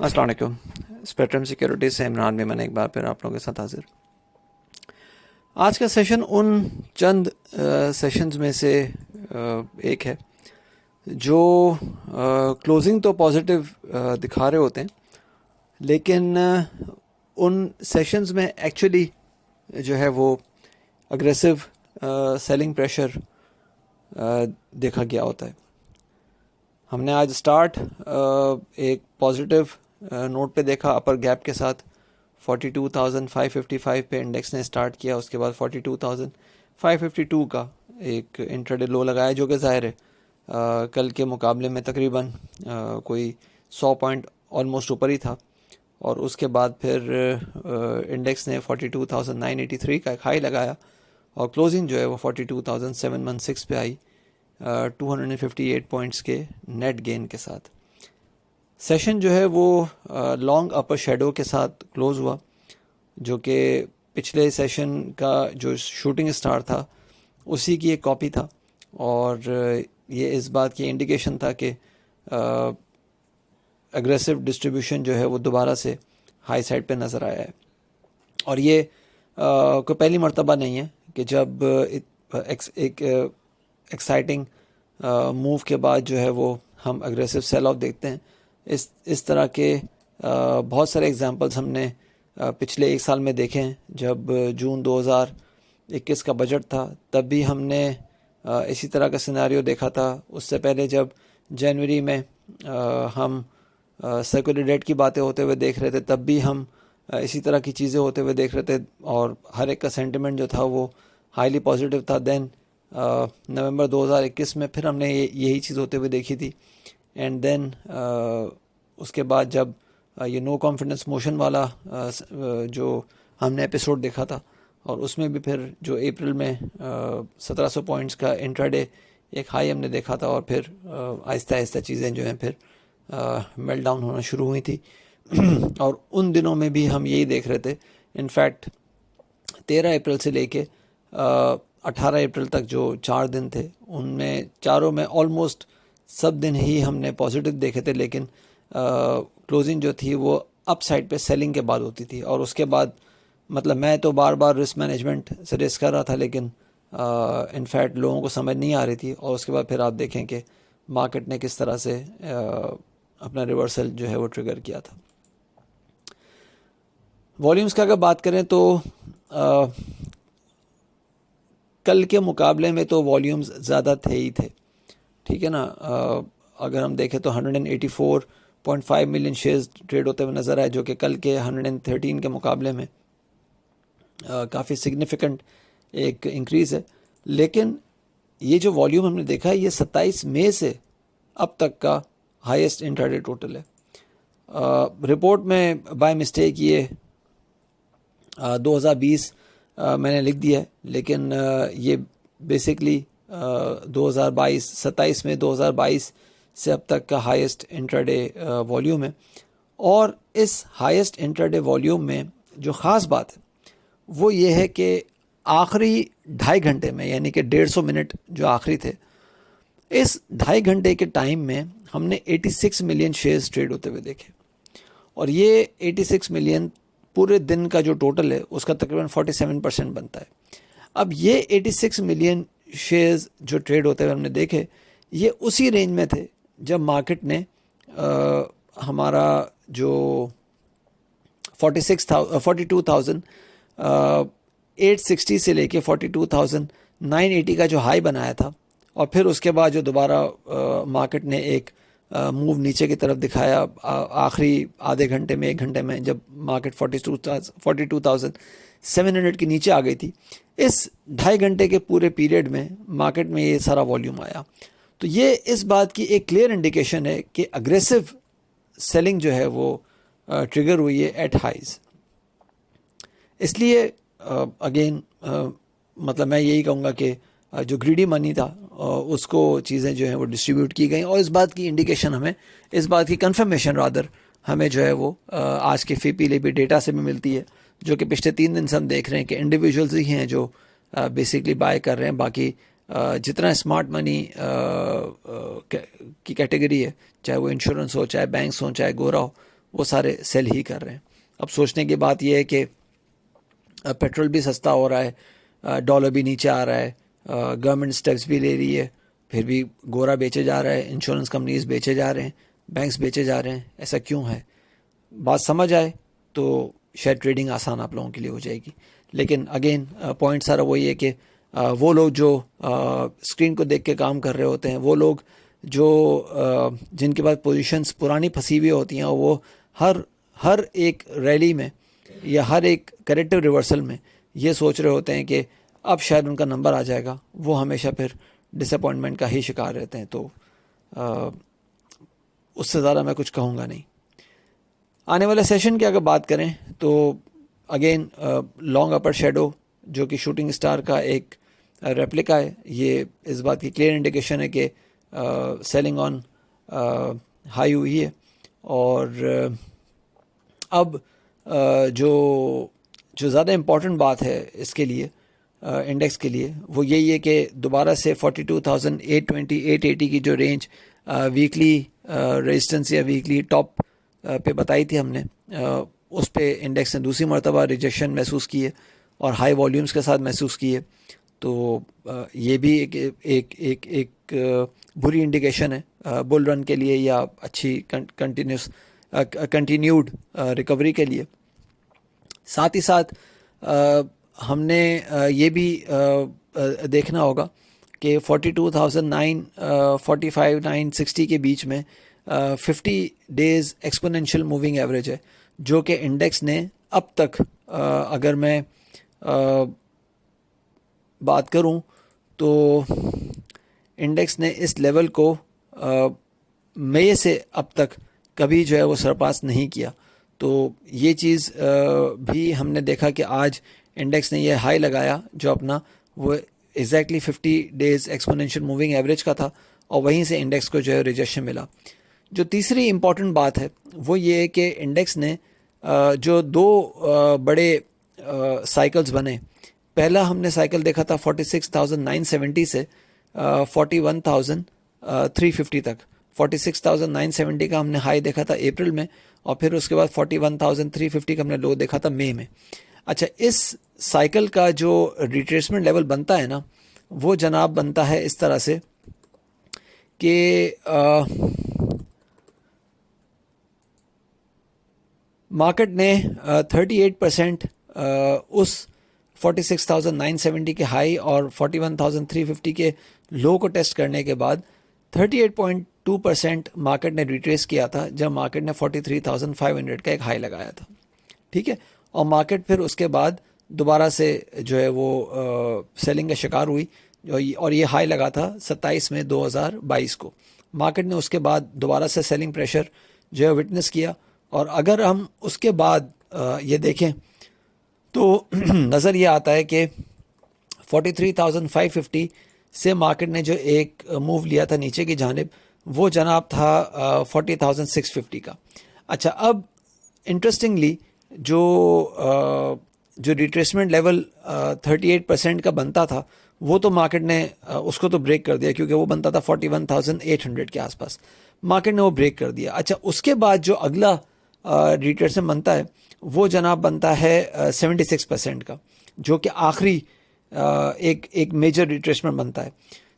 السلام علیکم. Spectrum security سے عمران میں ایک بار پھر آپ لوگوں کے ساتھ حاضر. آج کا سیشن ان چند سیشنز میں سے ایک ہے جو کلوزنگ تو پازیٹیو دکھا رہے ہوتے ہیں، لیکن ان سیشنز میں ایکچولی جو ہے وہ اگریسو سیلنگ پریشر دیکھا گیا ہوتا ہے. ہم نے آج سٹارٹ ایک پازیٹیو نوٹ پہ دیکھا، اپر گیپ کے ساتھ 42,555 پہ انڈیکس نے سٹارٹ کیا. اس کے بعد 42,552 کا ایک انٹرڈے لو لگایا، جو کہ ظاہر ہے کل کے مقابلے میں تقریباً کوئی 100 پوائنٹ آلموسٹ اوپر ہی تھا. اور اس کے بعد پھر انڈیکس نے 42,983 کا ایک ہائی لگایا اور کلوزنگ جو ہے وہ 42,716 پہ آئی 258 پوائنٹس کے نیٹ گین کے ساتھ. سیشن جو ہے وہ لانگ اپر شیڈو کے ساتھ کلوز ہوا، جو کہ پچھلے سیشن کا جو شوٹنگ سٹار تھا اسی کی ایک کاپی تھا، اور یہ اس بات کی انڈیکیشن تھا کہ اگریسو ڈسٹریبیوشن جو ہے وہ دوبارہ سے ہائی سائڈ پہ نظر آیا ہے. اور یہ کوئی پہلی مرتبہ نہیں ہے کہ جب ایک ایکسائٹنگ موو کے بعد جو ہے وہ ہم اگریسو سیل آف دیکھتے ہیں. اس طرح کے بہت سارے ایگزامپلس ہم نے پچھلے ایک سال میں دیکھے ہیں. جب جون 2021 کا بجٹ تھا تب بھی ہم نے اسی طرح کا سیناریو دیکھا تھا. اس سے پہلے جب جنوری میں ہم سرکولر ڈیٹ کی باتیں ہوتے ہوئے دیکھ رہے تھے تب بھی ہم اسی طرح کی چیزیں ہوتے ہوئے دیکھ رہے تھے، اور ہر ایک کا سینٹیمنٹ جو تھا وہ ہائیلی پازیٹیو تھا. دین نومبر 2021 میں پھر ہم نے یہی چیز ہوتے ہوئے دیکھی تھی. اینڈ دین اس کے بعد جب یہ نو کانفیڈنس موشن والا جو ہم نے ایپیسوڈ دیکھا تھا، اور اس میں بھی پھر جو اپریل میں 1700 پوائنٹس کا انٹراڈے ایک ہائی ہم نے دیکھا تھا، اور پھر آہستہ آہستہ چیزیں جو ہیں پھر میل ڈاؤن ہونا شروع ہوئی تھی. اور ان دنوں میں بھی ہم یہی دیکھ رہے تھے. انفیکٹ 13 اپریل سے لے کے 18 اپریل تک جو 4 دن تھے ان میں چاروں میں آلموسٹ سب دن ہی ہم نے پازیٹیو دیکھے تھے، لیکن کلوزنگ جو تھی وہ اپ سائڈ پہ سیلنگ کے بعد ہوتی تھی. اور اس کے بعد مطلب میں تو بار بار رسک مینجمنٹ سجیسٹ کر رہا تھا، لیکن انفیکٹ لوگوں کو سمجھ نہیں آ رہی تھی. اور اس کے بعد پھر آپ دیکھیں کہ مارکیٹ نے کس طرح سے اپنا ریورسل جو ہے وہ ٹریگر کیا تھا. والیومز کا اگر بات کریں تو کل کے مقابلے میں تو والیومز زیادہ تھے ہی تھے، ٹھیک ہے نا. اگر ہم دیکھیں تو 184.5 ملین شیئرز ٹریڈ ہوتے ہوئے نظر آئے، جو کہ کل کے 113 کے مقابلے میں کافی سگنیفیکنٹ ایک انکریز ہے. لیکن یہ جو والیوم ہم نے دیکھا ہے یہ 27 مئی سے اب تک کا ہائیسٹ انٹراڈے ٹوٹل ہے. رپورٹ میں بائی مسٹیک یہ 2020 میں نے لکھ دیا ہے، لیکن یہ بیسکلی 2022 27 میں 2022 سے اب تک کا ہائیسٹ انٹراڈے والیوم ہے. اور اس ہائیسٹ انٹراڈے والیوم میں جو خاص بات ہے وہ یہ ہے کہ آخری 2.5 گھنٹے میں، یعنی کہ 150 منٹ جو آخری تھے، اس 2.5 گھنٹے کے ٹائم میں ہم نے 86 ملین شیئرز ٹریڈ ہوتے ہوئے دیکھے. اور یہ 86 ملین پورے دن کا جو ٹوٹل ہے اس کا تقریباً 47% بنتا ہے. اب یہ 86 ملین شیئرز جو ٹریڈ ہوتے ہوئے ہم نے دیکھے، یہ اسی رینج میں تھے جب مارکیٹ نے ہمارا جو 42,860 سے لے کے 42,980 کا جو ہائی بنایا تھا، اور پھر اس کے بعد جو دوبارہ مارکیٹ نے ایک موو نیچے کی طرف دکھایا آخری آدھے گھنٹے میں، 1 گھنٹے میں، جب مارکیٹ 42,700 کے نیچے آ گئی تھی. اس 2.5 گھنٹے کے پورے پیریڈ میں مارکیٹ میں یہ سارا والیوم آیا. تو یہ اس بات کی ایک کلیئر انڈیکیشن ہے کہ اگریسو سیلنگ جو ہے وہ ٹریگر ہوئی ہے ایٹ ہائیز. اس لیے اگین مطلب میں یہی کہوں گا کہ جو گریڈی منی تھا اس کو چیزیں جو ہیں وہ ڈسٹریبیوٹ کی گئیں. اور اس بات کی انڈیکیشن ہمیں، اس بات کی کنفرمیشن رادر ہمیں جو ہے وہ آج کے فی پی لیبی ڈیٹا سے بھی ملتی ہے، جو کہ پچھلے 3 دن سے ہم دیکھ رہے ہیں کہ انڈیویجولز ہی ہیں جو بیسکلی بائی کر رہے ہیں. باقی جتنا اسمارٹ منی کی کیٹیگری ہے، چاہے وہ انشورنس ہو، چاہے بینکس ہوں، چاہے گورا ہو، وہ سارے سیل ہی کر رہے ہیں. اب سوچنے کی بات یہ ہے کہ پیٹرول بھی سستا ہو رہا ہے, ڈالر بھی نیچے آ رہا ہے, گورنمنٹ اسٹیپس بھی لے رہی ہے, پھر بھی گورا بیچے جا رہا ہے, انشورنس کمپنیز بیچے جا رہے ہیں, بینکس بیچے جا رہے ہیں. ایسا کیوں ہے؟ بات سمجھ آئے تو شاید ٹریڈنگ آسان آپ لوگوں کے لیے ہو جائے گی. لیکن اگین پوائنٹ سارا وہی ہے کہ وہ لوگ جو اسکرین کو دیکھ کے کام کر رہے ہوتے ہیں, وہ لوگ جو جن کے پاس پوزیشنز پرانی پھنسی ہوئی ہوتی ہیں, اور وہ ہر ایک ریلی میں یا ہر ایک کریکٹو ریورسل میں یہ سوچ رہے ہوتے ہیں کہ اب شاید ان کا نمبر آ جائے گا, وہ ہمیشہ پھر ڈس اپوائنٹمنٹ کا ہی شکار رہتے ہیں. تو اس سے زیادہ میں کچھ کہوں گا نہیں. آنے والے سیشن کی اگر بات کریں تو اگین لانگ اپر شیڈو جو کہ شوٹنگ سٹار کا ایک ریپلیکا ہے, یہ اس بات کی کلیئر انڈیکیشن ہے کہ سیلنگ آن ہائی ہوئی ہے. اور اب جو زیادہ امپورٹنٹ بات ہے اس کے لیے انڈیکس کے لیے, وہ یہی ہے کہ دوبارہ سے 42,820 880 کی جو رینج ویکلی ریزسٹنس یا ویکلی ٹاپ پہ بتائی تھی ہم نے, اس پہ انڈیکس نے دوسری مرتبہ ریجیکشن محسوس کی ہے اور ہائی والیومز کے ساتھ محسوس کی ہے. تو یہ بھی ایک بری انڈیکیشن ہے بل رن کے لیے یا اچھی کنٹینیوڈ ریکوری کے لیے. ساتھ ہی ساتھ ہم نے یہ بھی دیکھنا ہوگا کہ 42,945 960 کے بیچ میں 50 ڈیز ایکسپونینشیل موونگ ایوریج ہے, جو کہ انڈیکس نے اب تک اگر میں بات کروں تو انڈیکس نے اس لیول کو مئی سے اب تک کبھی جو ہے وہ سرپاس نہیں کیا. تو یہ چیز بھی ہم نے دیکھا کہ آج انڈیکس نے یہ ہائی لگایا جو اپنا, وہ exactly 50 days exponential moving average کا تھا, اور وہیں سے انڈیکس کو جو ہے ریجیکشن ملا. جو تیسری امپورٹنٹ بات ہے وہ یہ ہے کہ انڈیکس نے جو دو بڑے سائیکلز بنے, پہلا ہم نے سائیکل دیکھا تھا 46,970 سے 41,350 تک. 46,970 کا ہم نے ہائی دیکھا تھا اپریل میں, اور پھر اس کے بعد 41,350 کا ہم نے لو دیکھا تھا مئی میں. اچھا, اس سائیکل کا جو ریٹریسمنٹ لیول بنتا ہے نا, وہ جناب بنتا ہے اس طرح سے کہ مارکیٹ نے 38% اس 46,970 کے ہائی اور 41,350 کے لو کو ٹیسٹ کرنے کے بعد 38.2% مارکیٹ نے ریٹریس کیا تھا, جب مارکیٹ نے 43,500 کا ایک ہائی لگایا تھا. ٹھیک ہے, اور مارکیٹ پھر اس کے بعد دوبارہ سے جو ہے وہ سیلنگ کا شکار ہوئی, اور یہ ہائی لگا تھا 27 مئی 2022 کو. مارکیٹ نے اس کے بعد دوبارہ سے سیلنگ پریشر جو ہے وٹنس کیا, اور اگر ہم اس کے بعد یہ دیکھیں تو نظر یہ آتا ہے کہ 43,550 سے مارکیٹ نے جو ایک موو لیا تھا نیچے کی جانب, وہ جناب تھا 40,650 کا. اچھا, اب انٹرسٹنگلی جو ریٹریسمنٹ لیول 38% کا بنتا تھا, وہ تو مارکیٹ نے اس کو تو بریک کر دیا, کیونکہ وہ بنتا تھا 41,800 کے آس پاس, مارکیٹ نے وہ بریک کر دیا. اچھا, اس کے بعد جو اگلا ریٹریسمنٹ بنتا ہے وہ جناب بنتا ہے 76% کا, جو کہ آخری ایک میجر ریٹریسمنٹ بنتا ہے.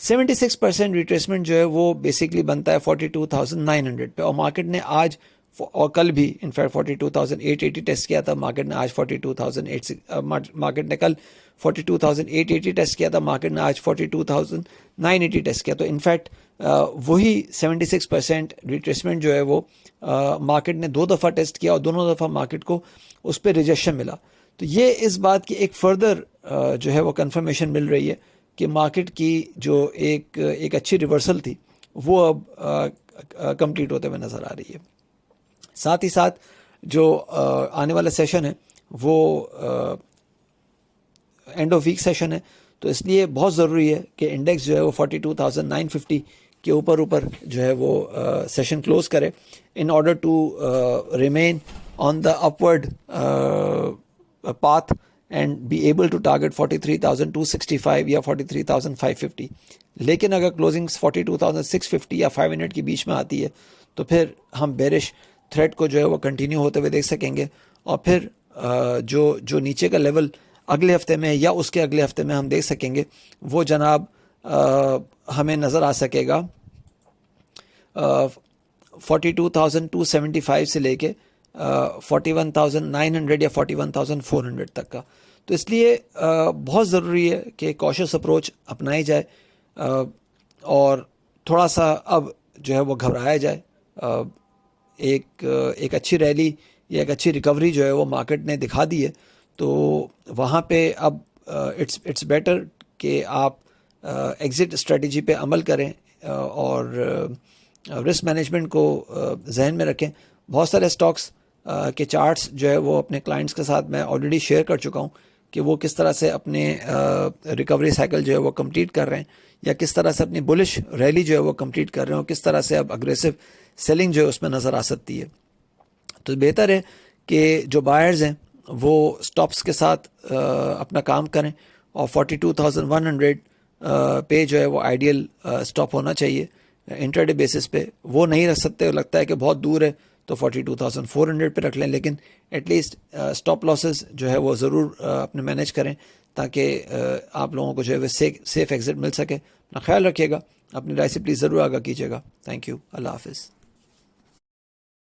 76% ریٹریسمنٹ جو ہے وہ بیسکلی بنتا ہے 42,900 پہ, اور مارکیٹ نے آج اور کل بھی انفیکٹ 42,880 ٹیسٹ کیا تھا, مارکیٹ نے آج 42,880 نے کل 42,880 ٹیسٹ کیا تھا, مارکیٹ نے آج 42,980 ٹیسٹ کیا. تو انفیکٹ وہی 76% ریٹریسمنٹ جو ہے وہ مارکیٹ نے دو دفعہ ٹیسٹ کیا, اور دونوں دفعہ مارکیٹ کو اس پہ ریجیکشن ملا. تو یہ اس بات کی ایک فردر جو ہے وہ کنفرمیشن مل رہی ہے کہ مارکیٹ کی جو ایک اچھی ریورسل تھی وہ اب کمپلیٹ ہوتے ہوئے نظر آ رہی ہے. ساتھ ہی ساتھ جو آنے والا سیشن ہے وہ اینڈ آف ویک سیشن ہے, تو اس لیے بہت ضروری ہے کہ انڈیکس جو ہے وہ 42,950 کے اوپر جو ہے وہ سیشن کلوز کرے in order to remain on the upward path and be able to target 43,265 یا 43,550. لیکن اگر کلوزنگ 42,650 یا 500 کے بیچ میں آتی ہے تو پھر ہم بیرش تھریڈ کو جو ہے وہ کنٹینیو ہوتے ہوئے دیکھ سکیں گے, اور پھر جو نیچے کا لیول اگلے ہفتے میں یا اس کے اگلے ہفتے میں ہم دیکھ سکیں گے, وہ جناب ہمیں نظر آ سکے گا 42,275 سے لے کے 41,900 یا 41,400 تک کا. تو اس لیے بہت ضروری ہے کہ کوشس اپروچ اپنائی جائے, اور تھوڑا سا اب جو ہے وہ گھبرایا جائے. ایک اچھی ریلی یا ایک اچھی ریکوری جو ہے وہ مارکیٹ نے دکھا دی ہے, تو وہاں پہ اب اٹس بیٹر کہ آپ ایگزٹ اسٹریٹجی پہ عمل کریں اور رسک مینجمنٹ کو ذہن میں رکھیں. بہت سارے اسٹاکس کے چارٹس جو ہے وہ اپنے کلائنٹس کے ساتھ میں آلریڈی شیئر کر چکا ہوں کہ وہ کس طرح سے اپنے ریکوری سائیکل جو ہے وہ کمپلیٹ کر رہے ہیں, یا کس طرح سے اپنی بلش ریلی جو ہے وہ کمپلیٹ کر رہے ہیں, اور کس طرح سے اب اگریسو سیلنگ جو ہے اس میں نظر آ سکتی ہے. تو بہتر ہے کہ جو بائرز ہیں وہ سٹاپس کے ساتھ اپنا کام کریں, اور 42,100 پہ جو ہے وہ آئیڈیل سٹاپ ہونا چاہیے انٹرڈے بیسس پہ. وہ نہیں رکھ سکتے, لگتا ہے کہ بہت دور ہے تو 42,400 پہ رکھ لیں, لیکن ایٹ لیسٹ سٹاپ لاسز جو ہے وہ ضرور اپنے مینیج کریں تاکہ آپ لوگوں کو جو ہے وہ سیف ایگزٹ مل سکے. اپنا خیال رکھیے گا, اپنی رائے سے پلیز ضرور آگاہ کیجیے گا. تھینک یو, اللہ حافظ.